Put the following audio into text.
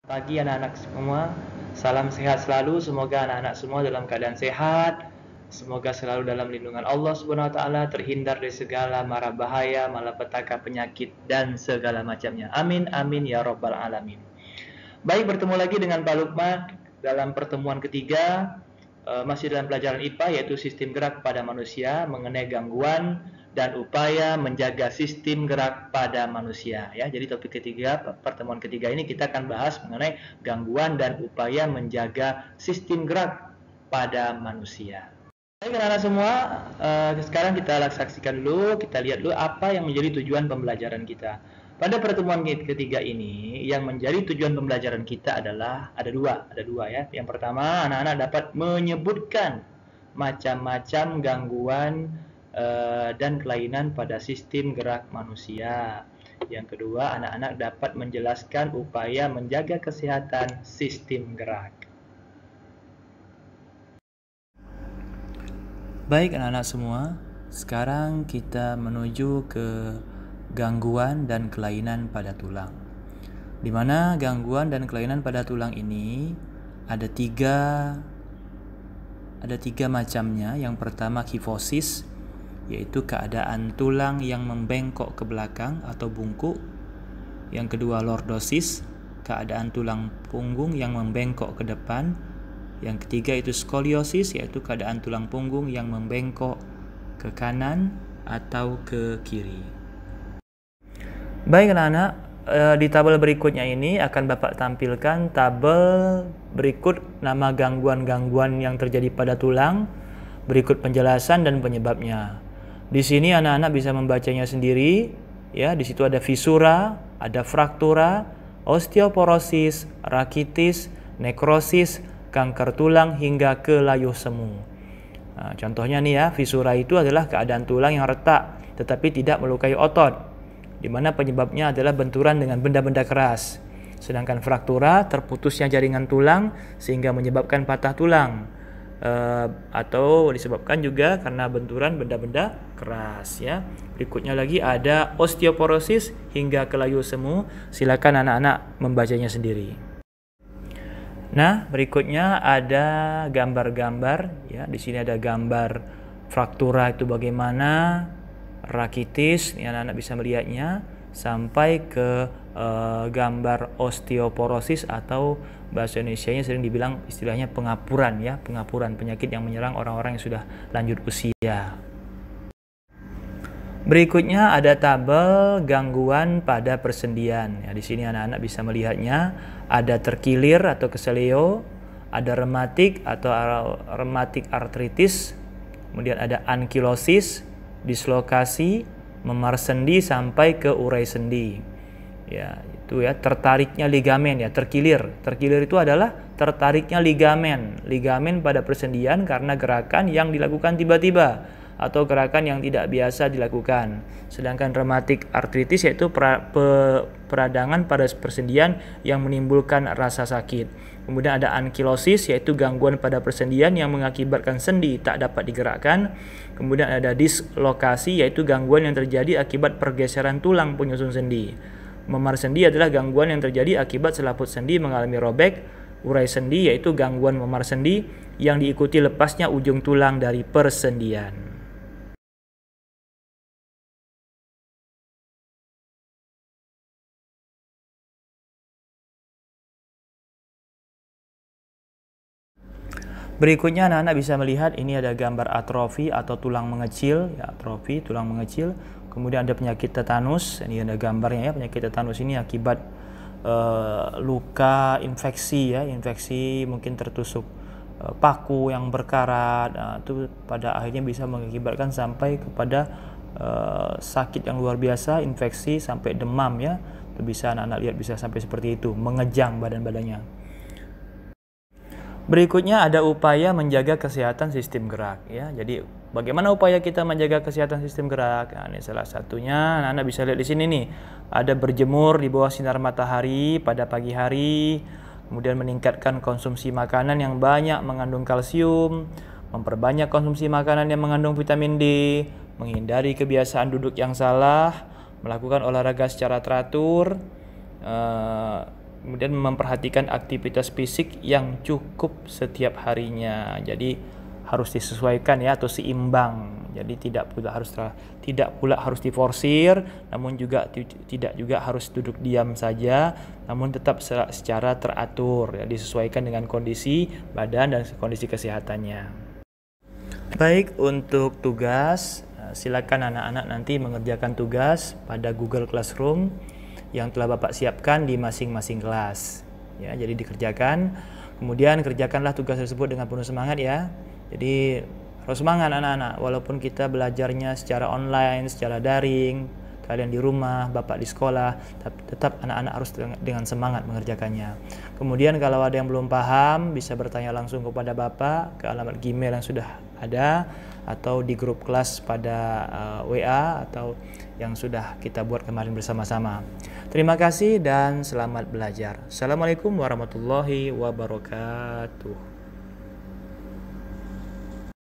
Pagi anak-anak semua, salam sehat selalu. Semoga anak-anak semua dalam keadaan sehat. Semoga selalu dalam lindungan Allah Subhanahu wa taala, terhindar dari segala mara bahaya, malapetaka, penyakit dan segala macamnya. Amin amin ya rabbal alamin. Baik, bertemu lagi dengan Pak Lukman dalam pertemuan ketiga, masih dalam pelajaran IPA, yaitu sistem gerak pada manusia, mengenai gangguan dan upaya menjaga sistem gerak pada manusia, ya. Jadi topik ketiga, pertemuan ketiga ini kita akan bahas mengenai gangguan dan upaya menjaga sistem gerak pada manusia. Baik anak-anak semua, sekarang kita saksikan dulu, kita lihat dulu apa yang menjadi tujuan pembelajaran kita. Pada pertemuan ketiga ini, yang menjadi tujuan pembelajaran kita adalah ada dua ya. Yang pertama, anak-anak dapat menyebutkan macam-macam gangguan dan kelainan pada sistem gerak manusia. Yang kedua, anak-anak dapat menjelaskan upaya menjaga kesehatan sistem gerak. Baik anak-anak semua, sekarang kita menuju ke gangguan dan kelainan pada tulang. Di mana gangguan dan kelainan pada tulang ini ada tiga macamnya. Yang pertama kifosis, yaitu keadaan tulang yang membengkok ke belakang atau bungkuk. Yang kedua lordosis, keadaan tulang punggung yang membengkok ke depan. Yang ketiga itu skoliosis, yaitu keadaan tulang punggung yang membengkok ke kanan atau ke kiri. Baik anak-anak, di tabel berikutnya ini akan Bapak tampilkan tabel berikut nama gangguan-gangguan yang terjadi pada tulang, berikut penjelasan dan penyebabnya. Di sini anak-anak bisa membacanya sendiri, ya. Di situ ada fisura, ada fraktura, osteoporosis, rakitis, nekrosis, kanker tulang hingga ke layuh semu. Nah, contohnya nih ya, fisura itu adalah keadaan tulang yang retak tetapi tidak melukai otot, di mana penyebabnya adalah benturan dengan benda-benda keras. Sedangkan fraktura, terputusnya jaringan tulang sehingga menyebabkan patah tulang, atau disebabkan juga karena benturan benda-benda keras, ya. Berikutnya lagi ada osteoporosis hingga ke layuh semu. Silakan anak-anak membacanya sendiri. Nah, berikutnya ada gambar-gambar, ya. Di sini ada gambar fraktura itu bagaimana, rakitis, ya, anak-anak bisa melihatnya, sampai ke gambar osteoporosis atau bahasa Indonesianya sering dibilang istilahnya pengapuran, ya, pengapuran, penyakit yang menyerang orang-orang yang sudah lanjut usia. Berikutnya ada tabel gangguan pada persendian. Ya, di sini anak-anak bisa melihatnya, ada terkilir atau keseleo, ada rematik atau rematik artritis, kemudian ada ankilosis, dislokasi, memar sendi sampai ke urai sendi. Ya, itu ya, tertariknya ligamen, ya, terkilir. Terkilir itu adalah tertariknya ligamen pada persendian karena gerakan yang dilakukan tiba-tiba atau gerakan yang tidak biasa dilakukan. Sedangkan rematik artritis yaitu peradangan pada persendian yang menimbulkan rasa sakit. Kemudian ada ankilosis, yaitu gangguan pada persendian yang mengakibatkan sendi tak dapat digerakkan. Kemudian ada dislokasi, yaitu gangguan yang terjadi akibat pergeseran tulang penyusun sendi. Memar sendi adalah gangguan yang terjadi akibat selaput sendi mengalami robek. Urai sendi yaitu gangguan memar sendi yang diikuti lepasnya ujung tulang dari persendian. Berikutnya anak-anak bisa melihat ini ada gambar atrofi atau tulang mengecil, ya, atrofi tulang mengecil. Kemudian ada penyakit tetanus, ini ada gambarnya, ya. Penyakit tetanus ini akibat luka infeksi, ya, infeksi mungkin tertusuk paku yang berkarat. Nah, itu pada akhirnya bisa mengakibatkan sampai kepada sakit yang luar biasa, infeksi sampai demam, ya. Itu bisa anak-anak lihat bisa sampai seperti itu, mengejang badan-badannya. Berikutnya ada upaya menjaga kesehatan sistem gerak, ya. Jadi bagaimana upaya kita menjaga kesehatan sistem gerak? Nah, ini salah satunya, anak-anak bisa lihat di sini nih. Ada berjemur di bawah sinar matahari pada pagi hari, kemudian meningkatkan konsumsi makanan yang banyak mengandung kalsium, memperbanyak konsumsi makanan yang mengandung vitamin D, menghindari kebiasaan duduk yang salah, melakukan olahraga secara teratur, Kemudian memperhatikan aktivitas fisik yang cukup setiap harinya. Jadi harus disesuaikan ya, atau seimbang. Jadi tidak pula harus diforsir, namun juga tidak juga harus duduk diam saja, namun tetap secara teratur ya, disesuaikan dengan kondisi badan dan kondisi kesehatannya. Baik, untuk tugas, silakan anak-anak nanti mengerjakan tugas pada Google Classroom yang telah Bapak siapkan di masing-masing kelas. Ya, jadi dikerjakan. Kemudian kerjakanlah tugas tersebut dengan penuh semangat ya. Jadi harus semangat anak-anak, walaupun kita belajarnya secara online, secara daring, kalian di rumah, Bapak di sekolah, tetap anak-anak harus dengan semangat mengerjakannya. Kemudian kalau ada yang belum paham, bisa bertanya langsung kepada Bapak ke alamat Gmail yang sudah ada, atau di grup kelas pada WA atau yang sudah kita buat kemarin bersama-sama. Terima kasih dan selamat belajar. Assalamualaikum warahmatullahi wabarakatuh.